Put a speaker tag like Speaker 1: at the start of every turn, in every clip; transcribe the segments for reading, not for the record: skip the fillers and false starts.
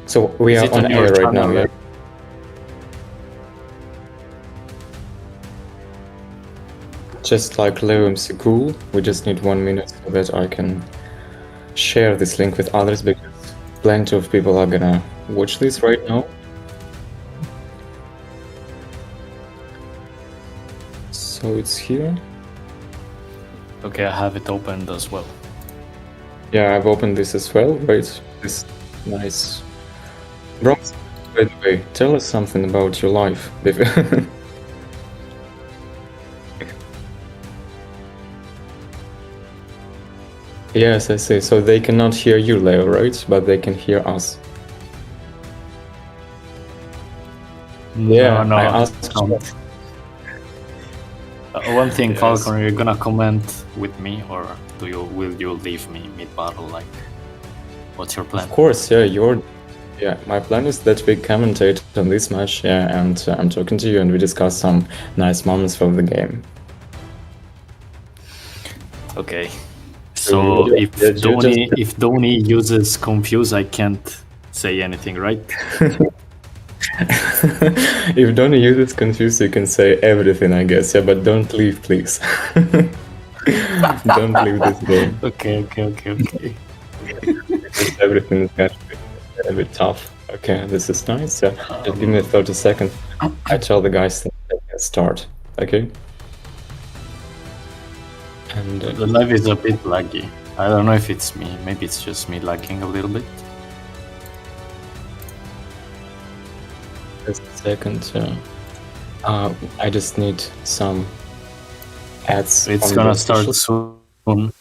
Speaker 1: So we
Speaker 2: Is
Speaker 1: are
Speaker 2: it
Speaker 1: on
Speaker 2: on your
Speaker 1: air right
Speaker 2: channel,
Speaker 1: now, yeah?
Speaker 2: right?
Speaker 1: Just like LeoMcCool, we just need 1 minute so that I can share this link with others, because plenty of people are gonna watch this right now. So it's here.
Speaker 2: Okay, I have it opened as well.
Speaker 1: Yeah, I've opened this as well. Right, this nice bronze. By the way, tell us something about your life. Yes, I see. So they cannot hear you, Leo, right? But they can hear us. Yeah,
Speaker 2: No,
Speaker 1: I
Speaker 2: I
Speaker 1: asked.
Speaker 2: don't. One thing,
Speaker 1: Yes.
Speaker 2: Falcon, are you gonna comment with me, or will you leave me mid-battle? Like, what's your plan?
Speaker 1: Of course, yeah. My plan is that we commentate on this match, yeah, and I'm talking to you, and we discuss some nice moments from the game.
Speaker 2: Okay. So if Doni uses confuse, I can't say anything, right?
Speaker 1: If Doni uses confuse, you can say everything, I guess. Yeah, but don't leave, please. Don't leave this game.
Speaker 2: Okay.
Speaker 1: Everything is going to be a bit tough. Okay, this is nice. Yeah, just give me 30 seconds. I tell the guys that they can start. Okay. And
Speaker 2: The live is a bit laggy. I don't know if it's me. Maybe it's just me lagging a little bit.
Speaker 1: just a second. I just need some ads.
Speaker 2: It's gonna start soon.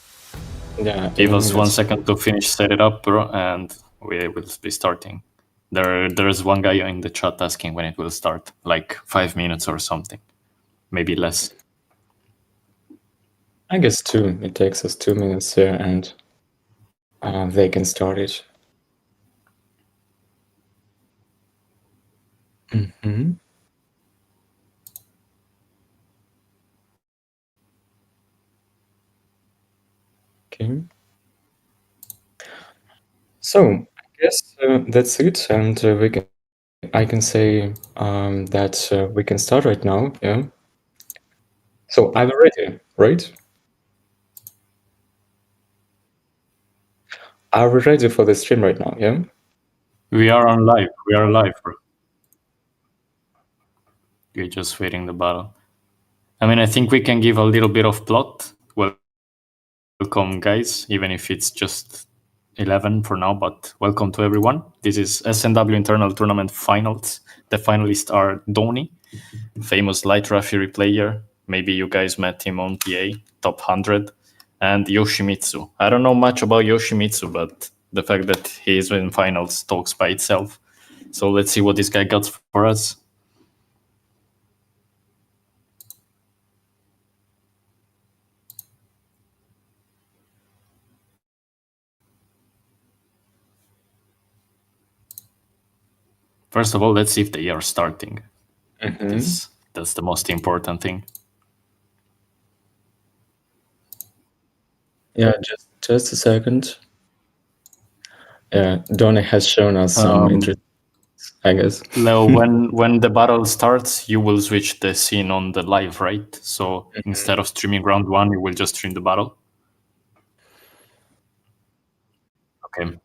Speaker 1: Yeah.
Speaker 2: Give us 1 second to finish set it up, bro, and we will be starting. There's one guy in the chat asking when it will start, like 5 minutes or something, maybe less.
Speaker 1: I guess 2. It takes us 2 minutes here, and they can start it. Mm-hmm. Okay. So I guess that's it, and I can say that we can start right now. Yeah. So I'm ready, right? Are we ready for the stream right now? Yeah.
Speaker 2: We are on live. We are live, bro. You're just waiting the battle. I mean, I think we can give a little bit of plot. Welcome, guys, even if it's just 11 for now, but welcome to everyone. This is SNW Internal Tournament Finals. The finalists are Doni, famous Light Fury player. Maybe you guys met him on PA, top 100. And Yoshimitsu. I don't know much about Yoshimitsu, but the fact that he is in finals talks by itself. So let's see what this guy got for us. First of all, let's see if they are starting.
Speaker 1: Mm-hmm.
Speaker 2: That's the most important thing.
Speaker 1: Yeah, just a second. Yeah, Doni has shown us some interest, I guess.
Speaker 2: Leo, when the battle starts, you will switch the scene on the live, right? So instead of streaming round 1, you will just stream the battle. Okay.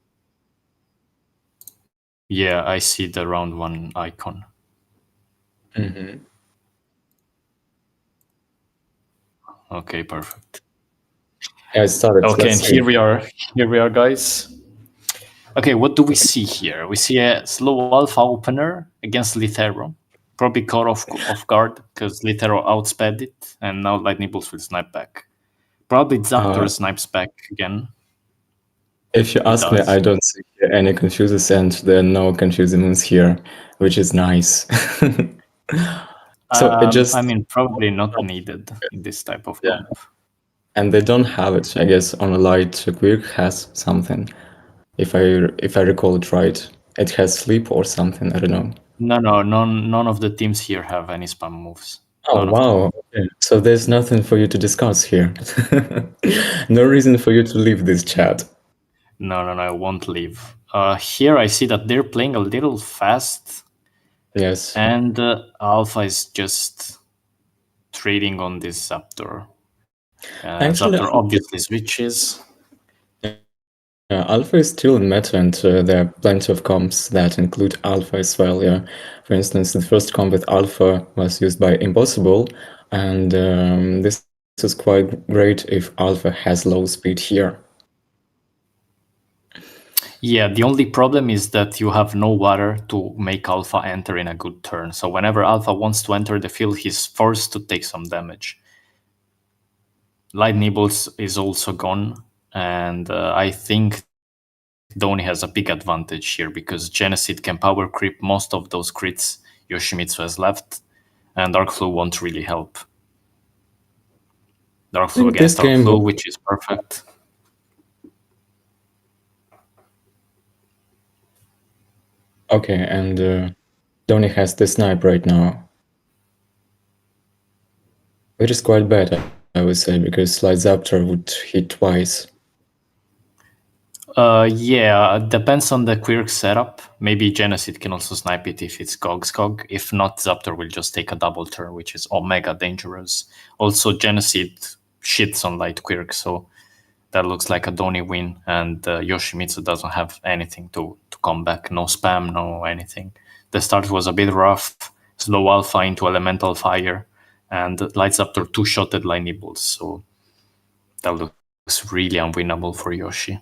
Speaker 2: Yeah, I see the round 1 icon.
Speaker 1: Mm-hmm.
Speaker 2: Okay, perfect.
Speaker 1: Yeah, it started.
Speaker 2: Okay, and here we are, guys. Okay, what do we see here? We see a slow alpha opener against Slithero. Probably caught off guard because Slithero outsped it, and now Lightning Bolts will snipe back. Probably Zaptor snipes back again.
Speaker 1: If you ask me, I don't see any confuses, and there are no confusing moves here, which is nice. So it just...
Speaker 2: I mean, probably not needed in this type of comp.
Speaker 1: And they don't have it, I guess. On a light, Quirk has something. If I recall it right, it has sleep or something. I don't know.
Speaker 2: No, none of the teams here have any spam moves.
Speaker 1: Oh wow! Okay. So there's nothing for you to discuss here. No reason for you to leave this chat.
Speaker 2: No, I won't leave. Here I see that they're playing a little fast,
Speaker 1: Yes.
Speaker 2: and Alpha is just trading on this Zaptor.
Speaker 1: Actually,
Speaker 2: Zaptor obviously switches.
Speaker 1: Alpha is still in meta, and there are plenty of comps that include Alpha as well. Yeah, for instance, the first comp with Alpha was used by Impossible, and this is quite great if Alpha has low speed here.
Speaker 2: Yeah, the only problem is that you have no water to make Alpha enter in a good turn. So whenever Alpha wants to enter the field, he's forced to take some damage. Light Nibbles is also gone, and I think Doni has a big advantage here because Geneseed can power creep most of those crits Yoshimitsu has left, and Dark Flue won't really help. Dark Flue against Dark Flue, which is perfect.
Speaker 1: Okay, and Doni has the snipe right now, which is quite bad, I would say, because Light Zaptor would hit twice.
Speaker 2: Yeah, depends on the quirk setup. Maybe Geneseed can also snipe it if it's Gog. If not, Zaptor will just take a double turn, which is omega dangerous. Also, Geneseed shits on light quirk, so that looks like a Doni win, and Yoshimitsu doesn't have anything to come back. No spam, no anything. The start was a bit rough. Slow Alpha into Elemental Fire, and Light Zaptor two-shotted Light Nibbles, so that looks really unwinnable for Yoshi.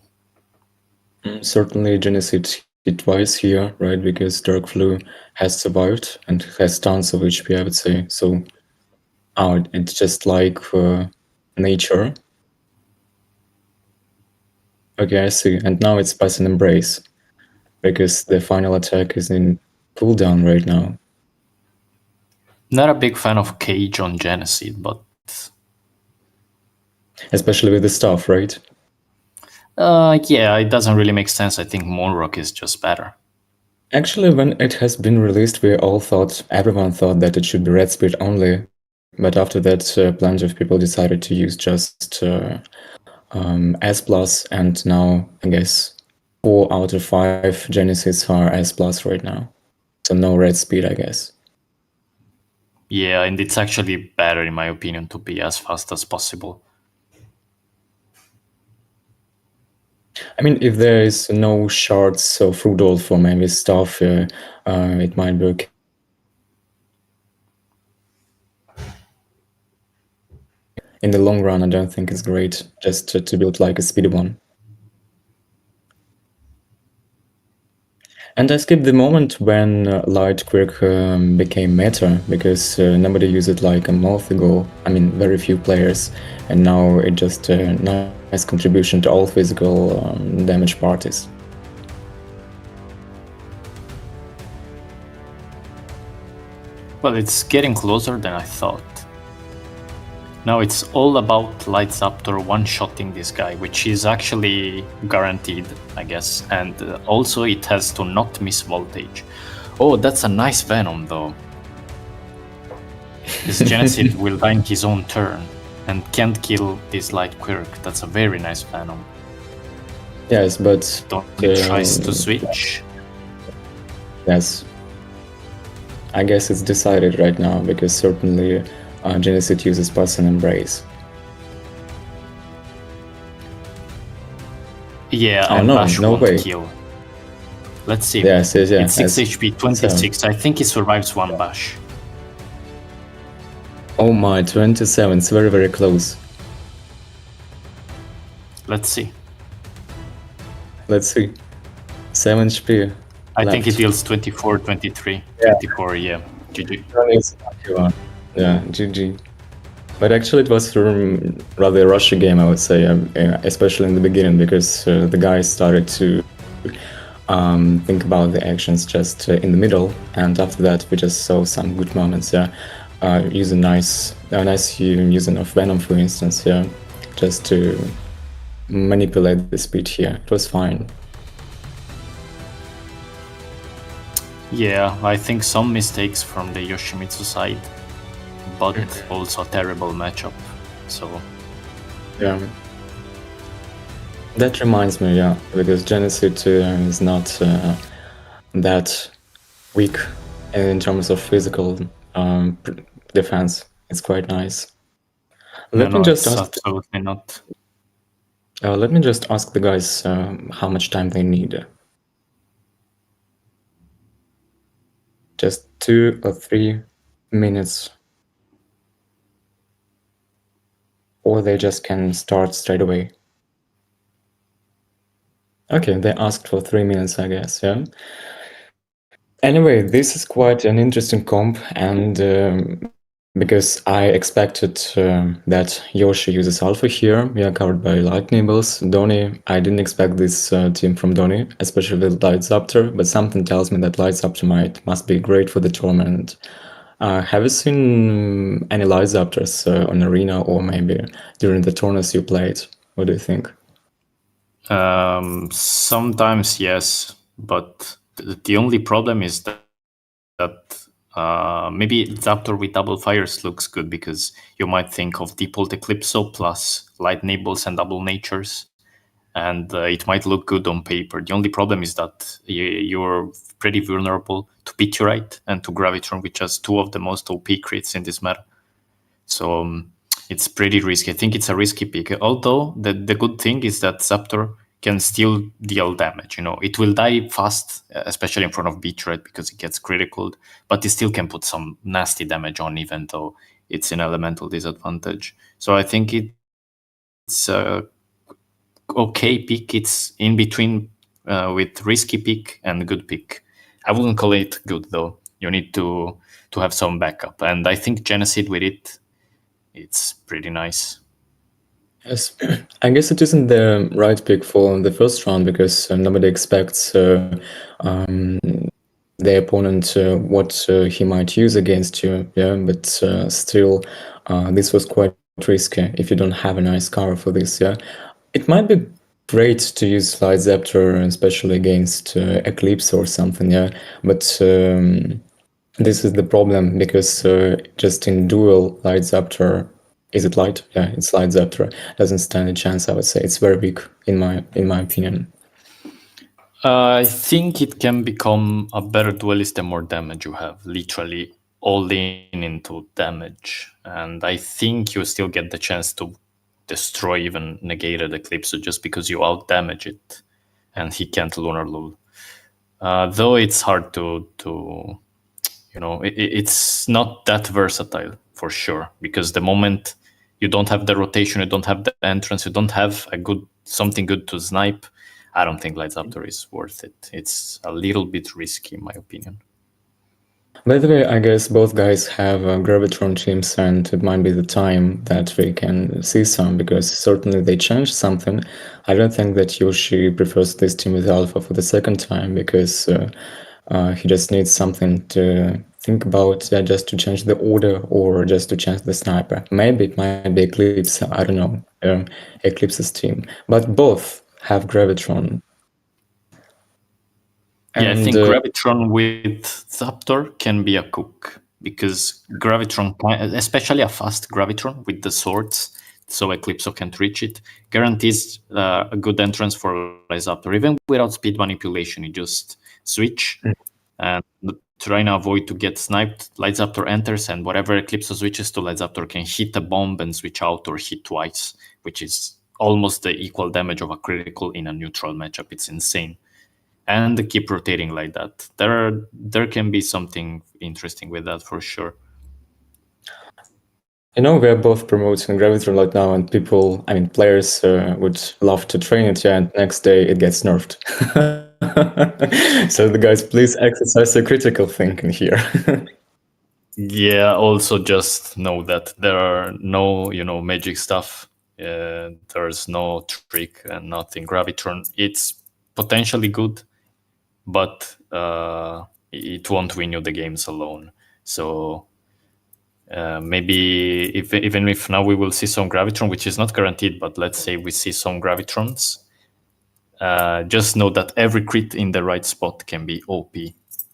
Speaker 1: Certainly, Geneseed hit twice here, right? Because Dark Flue has survived and has tons of HP, I would say. So, it's just like nature. Okay, I see. And now it's Pass and Embrace, because the final attack is in cooldown right now.
Speaker 2: Not a big fan of Cage on Geneseed, but...
Speaker 1: Especially with the stuff, right?
Speaker 2: Yeah, it doesn't really make sense. I think Moonrock is just better.
Speaker 1: Actually, when it has been released, everyone thought that it should be red speed only. But after that, plenty of people decided to use just S+, and now, I guess, 4 out of 5 Geneseeds are S+ right now. So no red speed, I guess.
Speaker 2: Yeah, and it's actually better, in my opinion, to be as fast as possible.
Speaker 1: I mean, if there is no shards of Rudolph for maybe stuff, it might be okay. In the long run, I don't think it's great just to build like a speedy one. And I skipped the moment when Light Quirk became meta, because nobody used it like a month ago. I mean, very few players, and now it just a nice contribution to all physical damage parties.
Speaker 2: Well, it's getting closer than I thought. Now it's all about Light Zaptor one-shotting this guy, which is actually guaranteed, I guess. And also it has to not miss voltage. Oh, that's a nice Venom, though. This Geneseed will die in his own turn and can't kill this Light Quirk. That's a very nice Venom.
Speaker 1: Yes, but...
Speaker 2: Doni tries to switch.
Speaker 1: Yes. I guess it's decided right now, because certainly Geneseed uses Pass and Embrace.
Speaker 2: Yeah,
Speaker 1: oh,
Speaker 2: and
Speaker 1: no,
Speaker 2: Bash
Speaker 1: no
Speaker 2: won't
Speaker 1: way.
Speaker 2: kill. Let's see.
Speaker 1: Yes, yes, yeah.
Speaker 2: It's 6 HP, 26. 7. I think he survives one Bash.
Speaker 1: Oh my, 27. It's very, very close.
Speaker 2: Let's see.
Speaker 1: Let's see. 7 HP.
Speaker 2: I think it deals 24, 23.
Speaker 1: Yeah.
Speaker 2: 24, yeah. GG.
Speaker 1: Yeah, GG. But actually it was rather a rushy game, I would say, especially in the beginning, because the guys started to think about the actions just in the middle, and after that we just saw some good moments, yeah. Using nice using of Venom, for instance, yeah, just to manipulate the speed here. It was fine.
Speaker 2: Yeah, I think some mistakes from the Yoshimitsu side, but also a terrible matchup. So
Speaker 1: yeah. That reminds me, yeah, because Geneseed is not that weak in terms of physical defense. It's quite nice.
Speaker 2: No,
Speaker 1: Let me
Speaker 2: no,
Speaker 1: just
Speaker 2: it's
Speaker 1: ask.
Speaker 2: absolutely not.
Speaker 1: Let me just ask the guys how much time they need. Just 2 or 3 minutes, or they just can start straight away. Okay, they asked for 3 minutes, I guess. Yeah. Anyway, this is quite an interesting comp, and because I expected that Yoshi uses Alpha here, we are covered by Lightning Bolts. Doni, I didn't expect this team from Doni, especially with Light Zaptor, but something tells me that Light Zaptor must be great for the tournament. Have you seen any Light Zaptors on Arena or maybe during the tournaments you played? What do you think?
Speaker 2: Sometimes yes, but the only problem is that maybe Zaptor with double fires looks good because you might think of default Eclipso plus light nibbles and double natures, and it might look good on paper. The only problem is that you're pretty vulnerable to Meteorite and to Gravitron, which has two of the most OP crits in this meta. So it's pretty risky. I think it's a risky pick. Although the good thing is that Zaptor can still deal damage. You know, it will die fast, especially in front of Beatright because it gets critical, but it still can put some nasty damage on, even though it's an elemental disadvantage. So I think it's a okay pick. It's in between with risky pick and good pick. I wouldn't call it good though. You need to have some backup, and I think Geneseed with it's pretty nice.
Speaker 1: Yes, I guess it isn't the right pick for the first round because nobody expects the opponent what he might use against you. Yeah, but still, this was quite risky if you don't have a nice cover for this. Yeah, it might be great to use Light Zaptor, especially against Eclipse or something. Yeah, but this is the problem because just in dual Light Zaptor, is it light? Yeah, it's Light Zaptor. Doesn't stand a chance. I would say it's very weak in my opinion.
Speaker 2: I think it can become a better duelist the more damage you have. Literally all in into damage, and I think you still get the chance to destroy even negated Eclipse just because you out damage it, and he can't Lunar Lul. Though it's hard to it's not that versatile for sure because the moment you don't have the rotation, you don't have the entrance, you don't have something good to snipe, I don't think Light Zaptor is worth it. It's a little bit risky in my opinion.
Speaker 1: By the way, I guess both guys have Gravitron teams, and it might be the time that we can see some, because certainly they changed something. I don't think that Yoshi prefers this team with Alpha for the second time, because he just needs something to think about, just to change the order or just to change the sniper. Maybe it might be Eclipse, I don't know, Eclipse's team. But both have Gravitron.
Speaker 2: Yeah, I
Speaker 1: And
Speaker 2: think Gravitron with Zaptor can be a cook because Gravitron, especially a fast Gravitron with the swords, so Eclipso can't reach it, guarantees a good entrance for Zaptor. Even without speed manipulation, you just switch and trying to avoid to get sniped. Light Zaptor enters, and whatever Eclipso switches to, Light Zaptor can hit a bomb and switch out or hit twice, which is almost the equal damage of a critical in a neutral matchup. It's insane. And keep rotating like that. There can be something interesting with that for sure.
Speaker 1: you know, we are both promoting Gravitron right now, and people, I mean, players would love to train it, yeah, and next day it gets nerfed. So the guys, please exercise the critical thinking here.
Speaker 2: Yeah, also just know that there are no, magic stuff. There's no trick and nothing. Gravitron, it's potentially good, but it won't win you the games alone. So maybe even if now we will see some Gravitron, which is not guaranteed, but let's say we see some Gravitrons, just know that every crit in the right spot can be OP.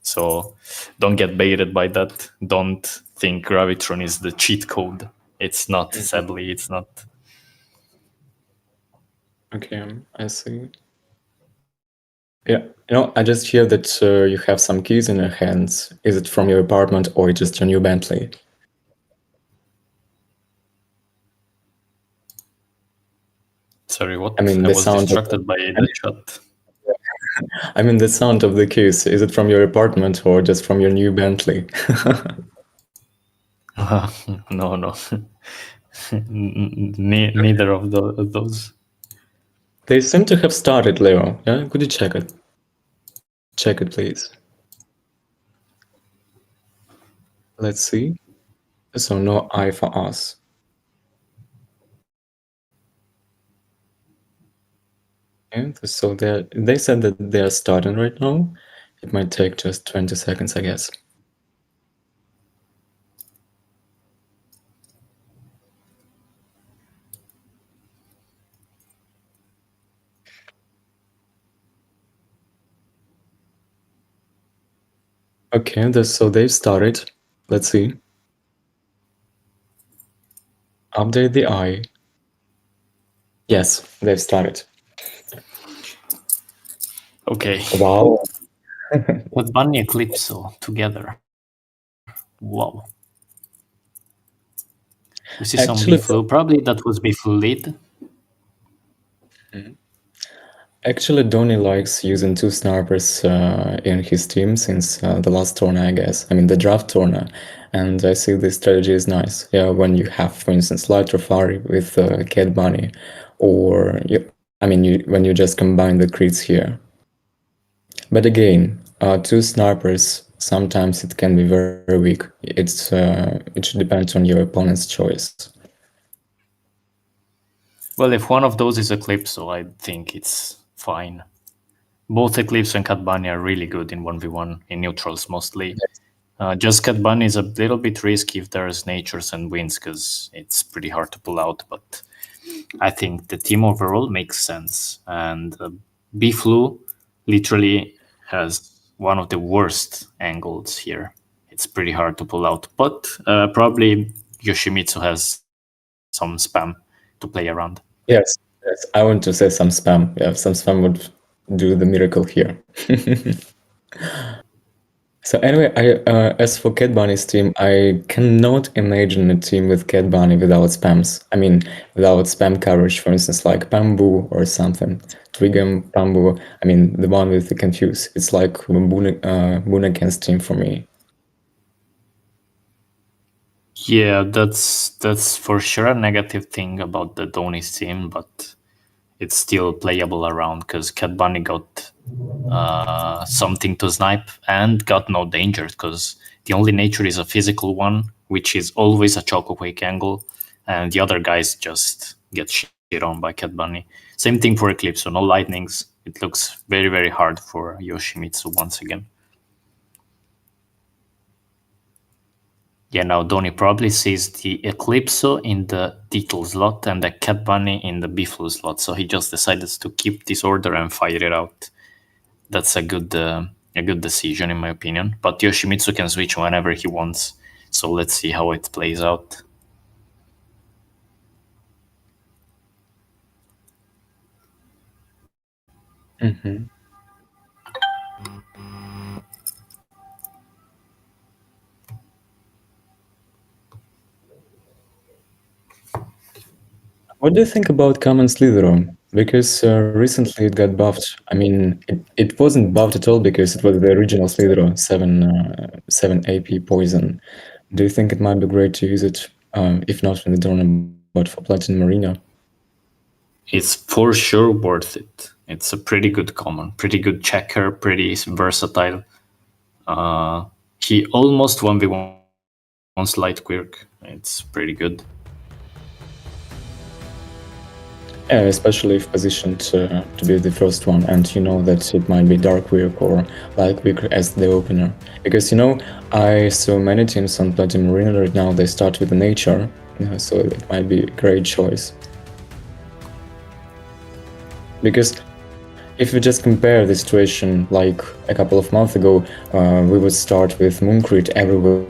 Speaker 2: So don't get baited by that. Don't think Gravitron is the cheat code. It's not, sadly, it's not.
Speaker 1: Okay, I see. Yeah, I just hear that you have some keys in your hands. Is it from your apartment or just your new Bentley?
Speaker 2: Sorry, what?
Speaker 1: I mean,
Speaker 2: I
Speaker 1: the
Speaker 2: was
Speaker 1: sound of
Speaker 2: distracted by the chat.
Speaker 1: I mean, the sound of the keys. Is it from your apartment or just from your new Bentley?
Speaker 2: No. Neither of those.
Speaker 1: They seem to have started, Leo. Yeah, could you check it? Check it, please. Let's see. So no I for us. And so they said that they're starting right now. It might take just 20 seconds, I guess. Okay, so they've started. Let's see. Update the eye. Yes, they've started.
Speaker 2: Okay.
Speaker 1: Wow.
Speaker 2: Cadbunny and Eclipso together. Wow. We see some
Speaker 1: Actually,
Speaker 2: B-Flue. Probably that was B-Flue lead.
Speaker 1: Actually, Doni likes using two snipers in his team since the last tournament, I guess. I mean, the draft tournament. And I see this strategy is nice. Yeah, when you have, for instance, Slithero with Cadbunny, or when you just combine the crits here. But again, two snipers, sometimes it can be very weak. It should depend on your opponent's choice.
Speaker 2: Well, if one of those is Eclipso, I think it's fine. Both Eclipso and Cadbunny are really good in 1v1, in neutrals mostly. Just Cadbunny is a little bit risky if there's natures and wins, because it's pretty hard to pull out, but I think the team overall makes sense. And B-Flue literally has one of the worst angles here. It's pretty hard to pull out, but probably Yoshimitsu has some spam to play around.
Speaker 1: Yes, I want to say some spam. Yeah, some spam would do the miracle here. So anyway, as for Cadbunny's team, I cannot imagine a team with Cadbunny without spams. I mean, without spam coverage, for instance, like Pambu or something. Twigam, Pambu, I mean, the one with the confuse. It's like Bunaken's team for me.
Speaker 2: Yeah, that's for sure a negative thing about the Doni's team, but it's still playable around because Cadbunny got something to snipe and got no danger because the only nature is a physical one, which is always a Choco Quake angle, and the other guys just get shit on by Cadbunny. Same thing for Eclipse, so no lightnings. It looks very, very hard for Yoshimitsu once again. Yeah, now Doni probably sees the Eclipso in the Deetle slot and the Cadbunny in the B-Flue slot, so he just decided to keep this order and fire it out. That's a good decision in my opinion. But Yoshimitsu can switch whenever he wants, so let's see how it plays out.
Speaker 1: Mm-hmm. What do you think about Common Slithero? Because recently it got buffed. I mean, it wasn't buffed at all because it was the original Slithero, 7 AP poison. Do you think it might be great to use it, if not in the tournament, but for Platinum Arena?
Speaker 2: It's for sure worth it. It's a pretty good common, pretty good checker, pretty versatile. He almost 1v1 Light Quirk. It's pretty good.
Speaker 1: Yeah, especially if positioned to be the first one, and you know that it might be Dark Quirk or Light Quirk as the opener. Because I saw many teams on Platinum Arena right now, they start with the Nature, so it might be a great choice. Because if we just compare the situation like a couple of months ago, we would start with Miscrit everywhere.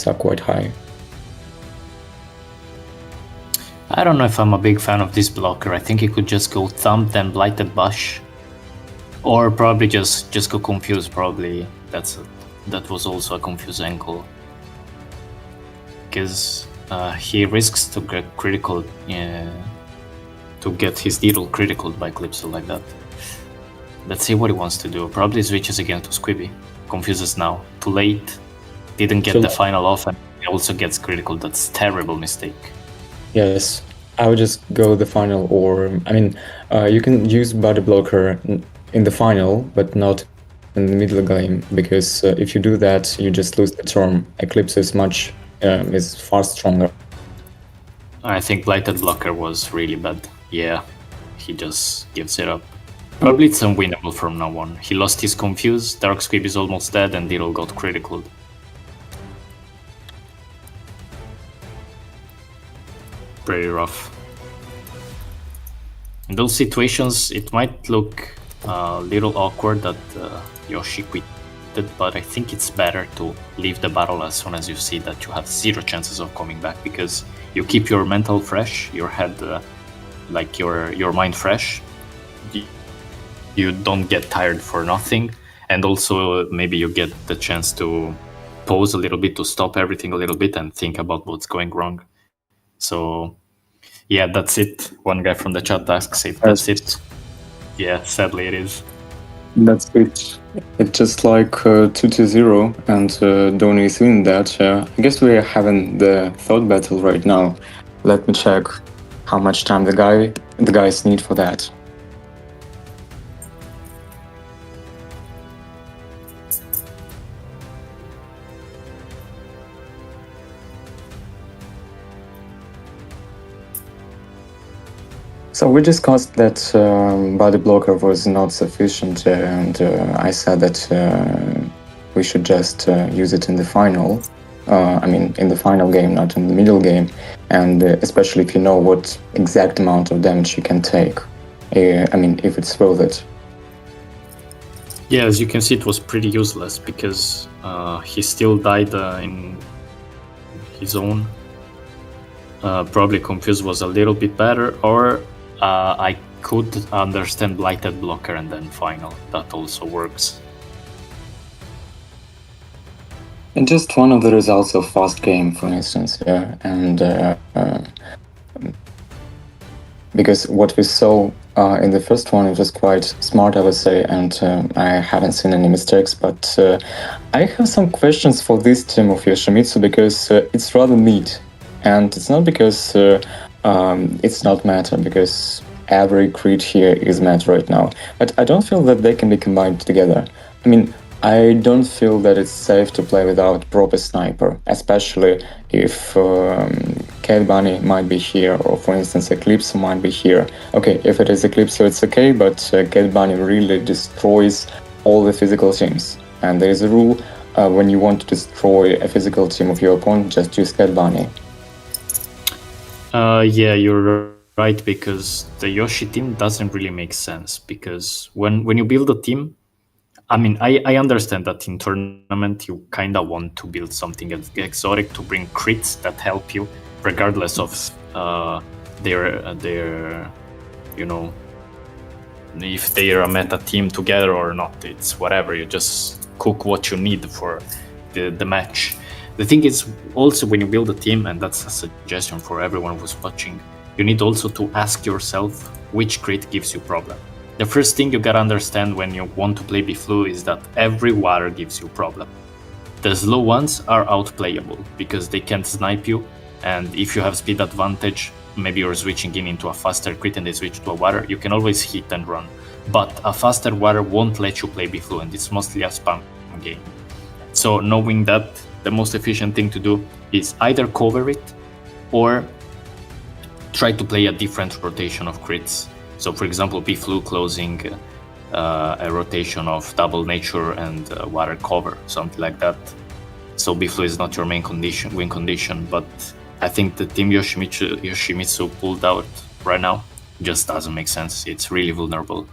Speaker 1: Are quite high.
Speaker 2: I don't know if I'm a big fan of this blocker. I think he could just go Thump, then Blighted Bush. Or probably just go Confuse, probably. That was also a Confuse ankle. Because he risks to get critical, to get his Deetle critical by Eclipso like that. Let's see what he wants to do. Probably switches again to Squibby. Confuses now. Too late. Didn't get the final off, and he also gets critical. That's terrible mistake.
Speaker 1: Yes, I would just go the final, or I mean, you can use body blocker in the final, but not in the middle game, because if you do that, you just lose the turn. Eclipse is far stronger.
Speaker 2: I think Blighted blocker was really bad. Yeah, he just gives it up. Probably it's unwinnable from now on. He lost his Confuse, Dark Squib is almost dead, and Deetle got critical. Pretty rough. In those situations, it might look a little awkward that Yoshi quitted, but I think it's better to leave the battle as soon as you see that you have 0 chances of coming back, because you keep your mental fresh, your head, like your mind fresh. You don't get tired for nothing, and also maybe you get the chance to pause a little bit, to stop everything a little bit and think about what's going wrong. So yeah, that's it. One guy from the chat asks if that's it. Yeah, sadly it is.
Speaker 1: That's it. It's just like 2-0, and Doni is in that. I guess we're having the thought battle right now. Let me check how much time the guys need for that. So we discussed that body blocker was not sufficient, and I said that we should just use it in the final. In the final game, not in the middle game, and especially if you know what exact amount of damage you can take. If it's worth it.
Speaker 2: Yeah, as you can see, it was pretty useless because he still died in his own. Probably Confuse was a little bit better, or I could understand Blighted blocker and then final. That also works.
Speaker 1: And just one of the results of fast game, for instance, and because what we saw in the first one, it was quite smart, I would say, and I haven't seen any mistakes, but I have some questions for this team of Yoshimitsu, because it's rather neat, and it's not because it's not meta, because every crit here is meta right now, but I don't feel that they can be combined together. I don't feel that it's safe to play without proper sniper, especially if Cadbunny might be here, or for instance Eclipso might be here. Okay, if it is Eclipso it's okay, but Cadbunny really destroys all the physical teams. And there is a rule, when you want to destroy a physical team of your opponent, just use Cadbunny.
Speaker 2: Yeah, you're right, because the Yoshi team doesn't really make sense, because when you build a team, I understand that in tournament you kind of want to build something exotic to bring crits that help you, regardless of their if they are a meta team together or not. It's whatever, you just cook what you need for the match. The thing is also, when you build a team, and that's a suggestion for everyone who's watching, you need also to ask yourself which crit gives you problem. The first thing you gotta understand when you want to play Flue is that every water gives you problem. The slow ones are outplayable because they can't snipe you, and if you have speed advantage, maybe you're switching into a faster crit and they switch to a water, you can always hit and run. But a faster water won't let you play Flue, and it's mostly a spam game. So knowing that, the most efficient thing to do is either cover it or try to play a different rotation of crits. So for example, Flue closing a rotation of double nature and water cover, something like that. So Flue is not your main win condition, but I think the team Yoshimitsu pulled out right now just doesn't make sense. It's really vulnerable.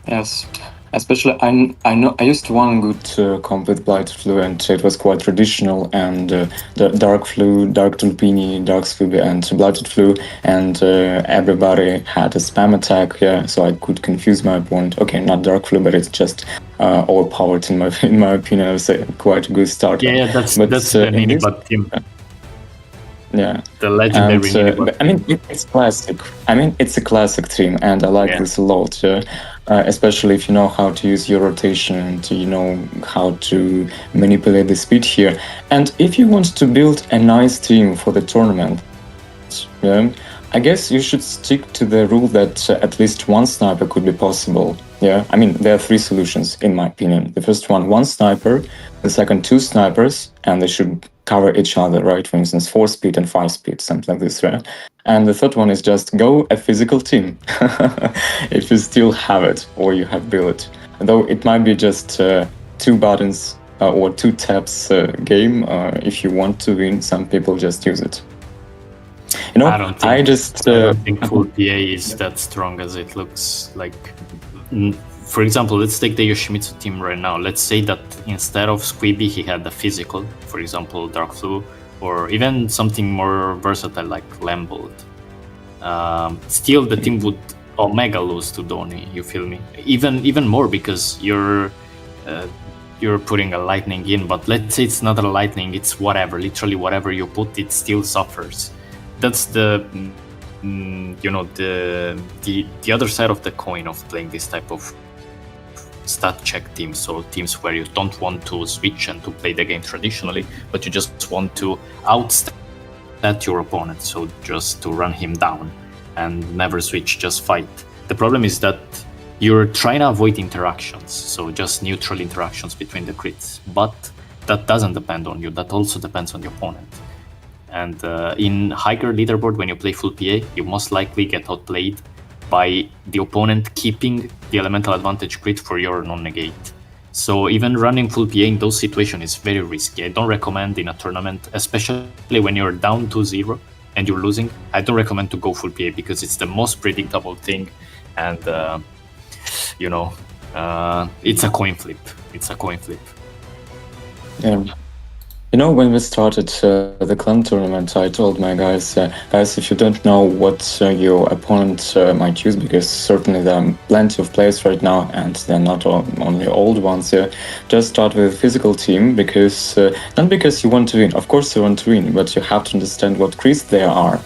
Speaker 1: Yes, Especially, I know I used one good comp with Blighted Flue, and it was quite traditional. And the Dark Flue, Dark Tulpini, Dark Scooby, and Blighted Flue, and everybody had a spam attack. Yeah, so I could confuse my opponent. Okay, not Dark Flue, but it's just overpowered in my opinion. I would say quite a good start.
Speaker 2: Yeah, that's the Ninibot team.
Speaker 1: Yeah,
Speaker 2: the legendary Ninibot.
Speaker 1: I mean, it's classic. I mean, it's a classic team, and I like this a lot. Especially if you know how to use your rotation and you know how to manipulate the speed here. And if you want to build a nice team for the tournament, I guess you should stick to the rule that at least one sniper could be possible. Yeah, I mean, there are three solutions in my opinion. The first one sniper, the second, two snipers, and they should cover each other, right? For instance, 4 speed and 5 speed, something like this, right? And the third one is just go a physical team, if you still have it or you have built it. Though it might be just 2 buttons or 2 taps game. If you want to win, some people just use it. You know,
Speaker 2: I don't think full PA is that strong as it looks like. For example, let's take the Yoshimitsu team right now. Let's say that instead of Squeeby, he had the physical, for example, Dark Flue, or even something more versatile like Lambolt. Still, the team would Omega lose to Doni. You feel me? Even more because you're putting a lightning in. But let's say it's not a lightning; it's whatever. Literally, whatever you put, it still suffers. That's the the other side of the coin of playing this type of stat check teams, so teams where you don't want to switch and to play the game traditionally, but you just want to outstat your opponent, so just to run him down and never switch, just fight. The problem is that you're trying to avoid interactions, so just neutral interactions between the crits, but that doesn't depend on you, that also depends on the opponent. And in higher leaderboard, when you play full PA, you most likely get outplayed by the opponent keeping the elemental advantage crit for your non-negate. So even running full PA in those situations is very risky. I don't recommend in a tournament, especially when you're down 2-0 and you're losing, I don't recommend to go full PA because it's the most predictable thing, and it's a coin flip.
Speaker 1: Yeah. You know, when we started the clan tournament, I told my guys, if you don't know what your opponent might use, because certainly there are plenty of players right now, and they're not only old ones, just start with a physical team, because not because you want to win, of course you want to win, but you have to understand what crits there are,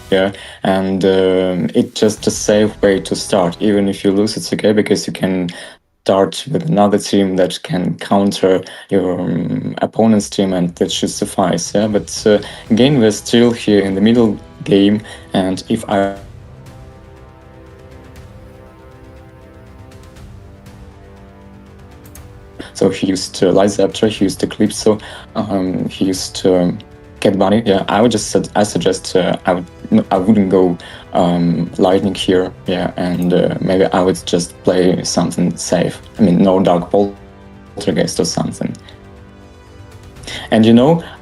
Speaker 1: and it's just a safe way to start. Even if you lose, it's okay, because you can start with another team that can counter your opponent's team, and that should suffice. But again, we're still here in the middle game, and if I so he used Zaptor, he used Eclipso, he used Cadbunny. I suggest I wouldn't go lightning here, and maybe I would just play something safe. I mean, no Dark Poltergeist or something. And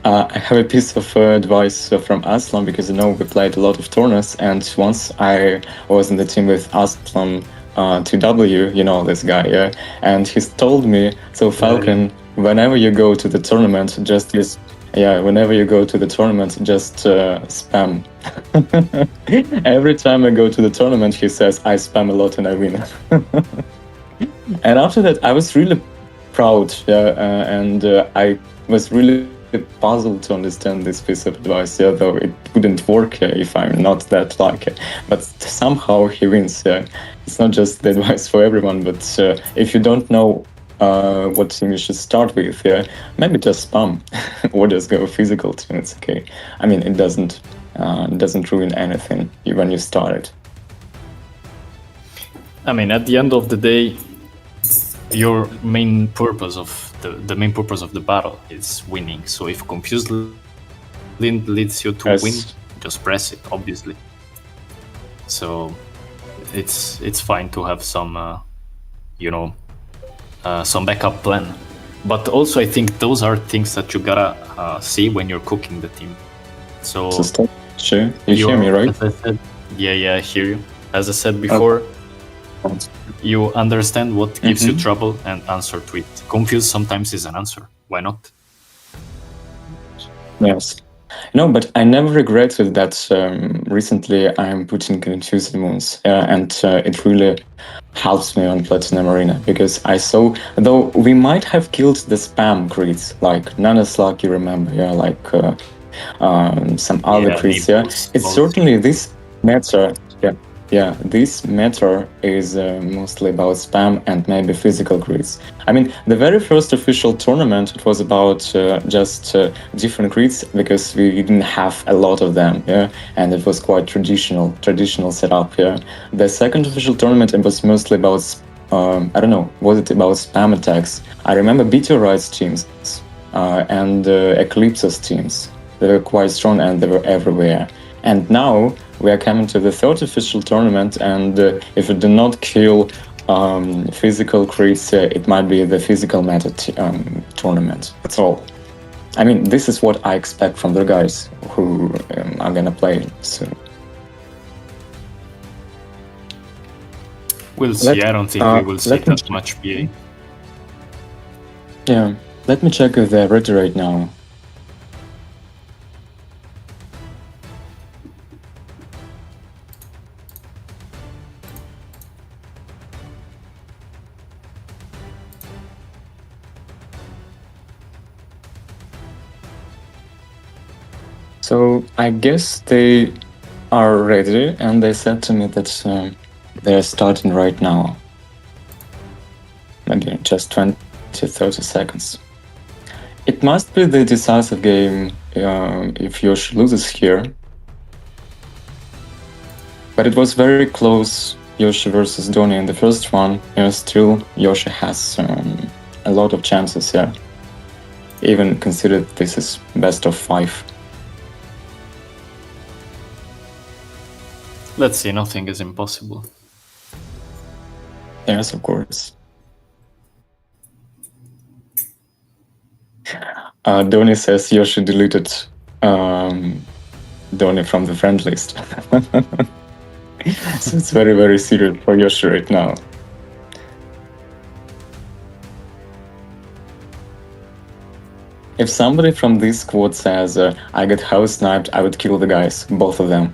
Speaker 1: I have a piece of advice from Aslam, because we played a lot of tournaments, and once I was in the team with Aslam 2W, this guy, and he's told me, so Falcon, whenever you go to the tournament, just use whenever you go to the tournament, just spam. Every time I go to the tournament, he says, I spam a lot and I win. And after that, I was really proud, and I was really puzzled to understand this piece of advice, though it wouldn't work if I'm not that lucky. But somehow he wins. It's not just the advice for everyone, but if you don't know what team you should start with, maybe just spam or just go physical team. It's okay. I mean, it doesn't ruin anything when you start it.
Speaker 2: I mean, at the end of the day, your main purpose of the main purpose of the battle is winning. So if Confused Lint leads you to win, just press it, obviously. So it's fine to have some some backup plan. But also, I think those are things that you gotta see when you're cooking the team. So
Speaker 1: sure, you hear me, right?
Speaker 2: As I said, I hear you. As I said before, You understand what gives you trouble and answer to it. Confused sometimes is an answer. Why not?
Speaker 1: Yes. No, but I never regretted that recently I'm putting confused moons, and it really helps me on Platinum Arena, because I saw, though we might have killed the spam crits, like Nanoslug, you remember, like some other crits, it's certainly this meta, this meta is mostly about spam and maybe physical crits. I mean, the very first official tournament, it was about just different crits, because we didn't have a lot of them, and it was quite traditional setup. The second official tournament, it was mostly about I don't know, was it about spam attacks? I remember Meteorite's teams and Eclipso's teams. They were quite strong and they were everywhere. And now we are coming to the third official tournament, and if we do not kill physical crits, it might be the physical meta tournament. That's all. I mean, this is what I expect from the guys who are gonna play soon.
Speaker 2: We'll see. I don't think we will see that much PA.
Speaker 1: Yeah, let me check if they're ready right now. So I guess they are ready, and they said to me that they're starting right now. Maybe just 20-30 seconds. It must be the decisive game if Yoshi loses here. But it was very close, Yoshi versus Doni in the first one. Still, Yoshi has a lot of chances here. Even considered this is best of 5.
Speaker 2: Let's see, nothing is impossible.
Speaker 1: Yes, of course. Doni says Yoshi deleted Doni from the friend list. So it's very, very serious for Yoshi right now. If somebody from this squad says, I get house sniped, I would kill the guys, both of them.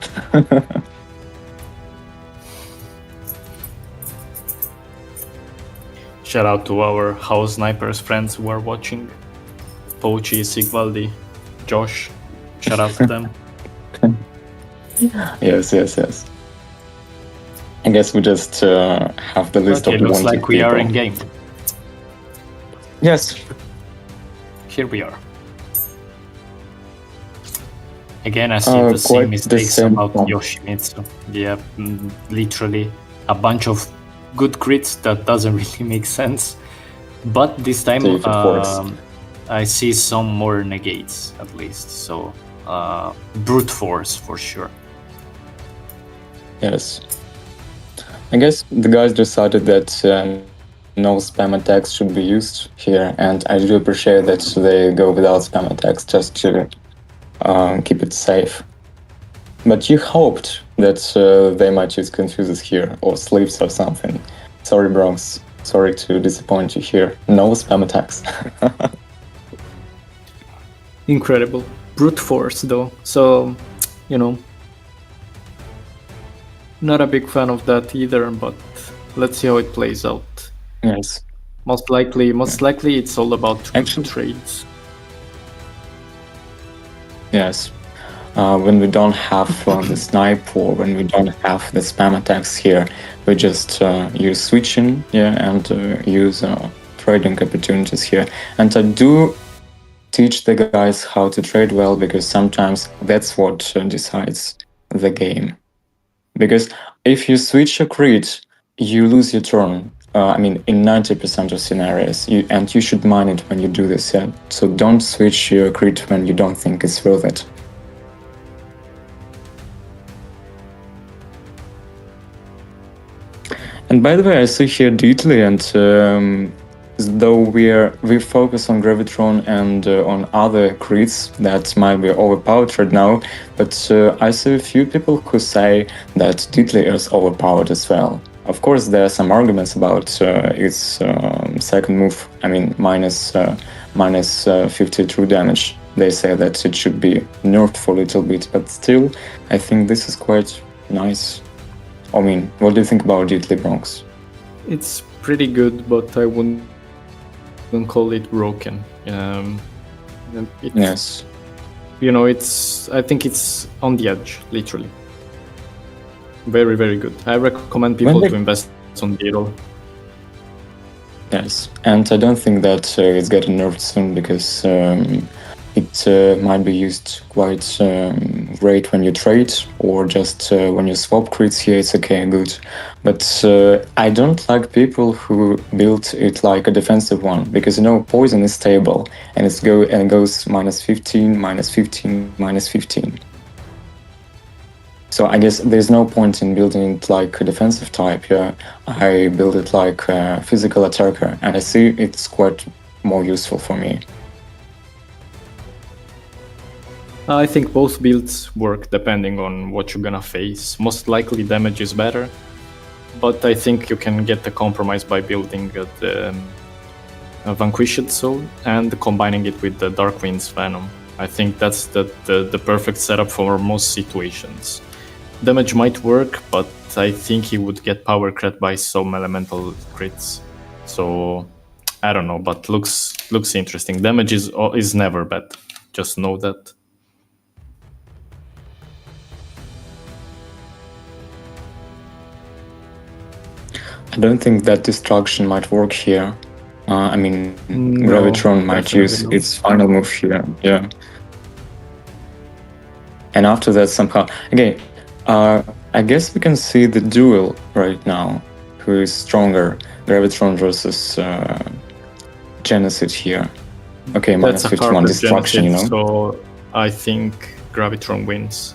Speaker 2: Shout out to our house snipers friends who are watching. Pochi, Sigvaldi, Josh. Shout out to them.
Speaker 1: Yes. I guess we just have the list of the
Speaker 2: looks like we
Speaker 1: people.
Speaker 2: are in game.
Speaker 1: Yes.
Speaker 2: Here we are. Again, I see the same mistakes about Yoshimitsu. Yeah, literally a bunch of good crits that doesn't really make sense. But this time I see some more negates at least. So brute force for sure.
Speaker 1: Yes. I guess the guys decided that no spam attacks should be used here, and I do appreciate that they go without spam attacks just to keep it safe. But you hoped that they might use Confuses here, or Sleeps or something. Sorry, Bronx. Sorry to disappoint you here. No spam attacks.
Speaker 2: Incredible. Brute force, though. So, not a big fan of that either, but let's see how it plays out.
Speaker 1: Yes.
Speaker 2: Most likely it's all about trades.
Speaker 1: Yes. When we don't have the snipe, or when we don't have the spam attacks here, we just use switching, and use trading opportunities here. And I do teach the guys how to trade well, because sometimes that's what decides the game. Because if you switch a crit, you lose your turn. In 90% of scenarios, and you should mind it when you do this. So don't switch your crit when you don't think it's worth it. And by the way, I see here Deetle, and though we focus on Gravitron and on other crits that might be overpowered right now, but I see a few people who say that Deetle is overpowered as well. of course, there are some arguments about its second move. I mean, minus 50 true damage. They say that it should be nerfed for a little bit, but still, I think this is quite nice. I mean, what do you think about Deetle, Bronx?
Speaker 2: It's pretty good, but I wouldn't call it broken.
Speaker 1: Yes.
Speaker 2: You know, I think it's on the edge, literally. Very, very good. I recommend people to invest on Deetle.
Speaker 1: Yes, and I don't think that it's getting nerfed soon because it might be used quite great when you trade or just when you swap crits here. It's okay, good. But I don't like people who build it like a defensive one because you know poison is stable and it goes minus 15, minus 15, minus 15. So I guess there's no point in building it like a defensive type. Yeah, I build it like a physical attacker, and I see it's quite more useful for me.
Speaker 2: I think both builds work depending on what you're gonna face. Most likely damage is better, but I think you can get the compromise by building the Vanquished Soul and combining it with the Dark Wind's Venom. I think that's the perfect setup for most situations. Damage might work, but I think he would get power crit by some elemental crits. So I don't know, but looks interesting. Damage is never bad. Just know that.
Speaker 1: I don't think that destruction might work here. I mean,
Speaker 2: No,
Speaker 1: Gravitron might use
Speaker 2: not.
Speaker 1: its final move here. Yeah. And after that, somehow again. I guess we can see the duel right now. Who is stronger, Gravitron versus Geneseed here? Okay, minus 51 destruction,
Speaker 2: Geneseed,
Speaker 1: you know?
Speaker 2: So I think Gravitron wins.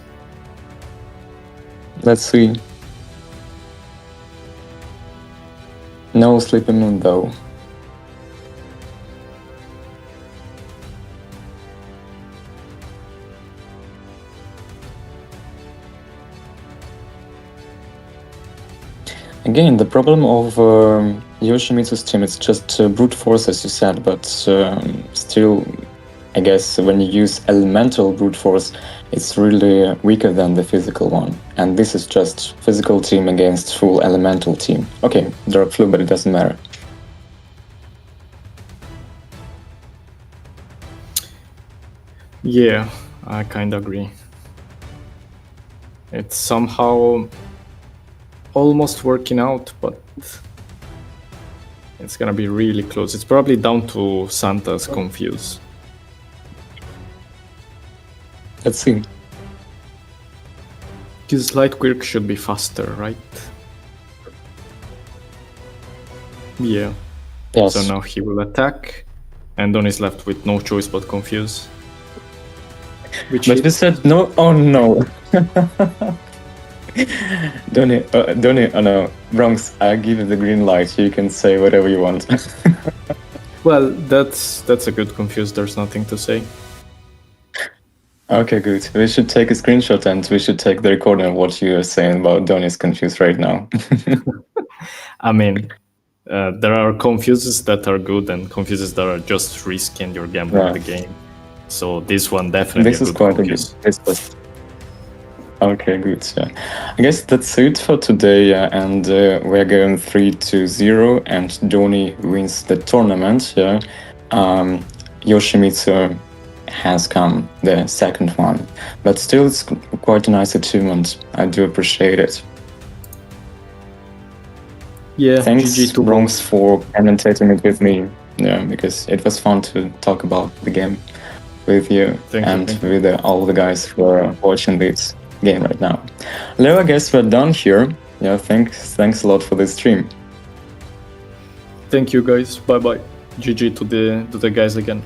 Speaker 1: Let's see. No Sleepy Moon though. Again, the problem of Yoshimitsu's team, it's just brute force, as you said, but still, I guess when you use elemental brute force, it's really weaker than the physical one. And this is just physical team against full elemental team. Okay, Dark Flue, but it doesn't matter.
Speaker 2: Yeah, I kind of agree. It's somehow almost working out, but it's gonna be really close. It's probably down to Santa's Confuse.
Speaker 1: Let's see.
Speaker 2: His Light Quirk should be faster, right? Yeah.
Speaker 1: Yes.
Speaker 2: So now he will attack, and Doni is left with no choice but Confuse.
Speaker 1: But we said no. Oh no. Doni, oh no, Bronx, I give you the green light. You can say whatever you want.
Speaker 2: Well, that's a good Confuse. There's nothing to say.
Speaker 1: Okay, good. We should take a screenshot and we should take the recording of what you are saying about Doni's Confused right now.
Speaker 2: I mean, there are Confuses that are good and Confuses that are just risky and you're gambling the game. So this one definitely.
Speaker 1: This is quite
Speaker 2: Confuse.
Speaker 1: a good. Okay, good. Yeah. I guess that's it for today, and we're going 3-0, and Doni wins the tournament. Yeah. Yoshimitsu has come the second one, but still, it's quite a nice achievement. I do appreciate it.
Speaker 2: Yeah.
Speaker 1: Thanks,
Speaker 2: GG to
Speaker 1: Bronx, for commentating it with me. Yeah, because it was fun to talk about the game with you with all the guys who are watching this game right now. Leo, I guess we're done here. Yeah, thanks a lot for this stream.
Speaker 2: Thank you guys. Bye bye. GG to the guys again.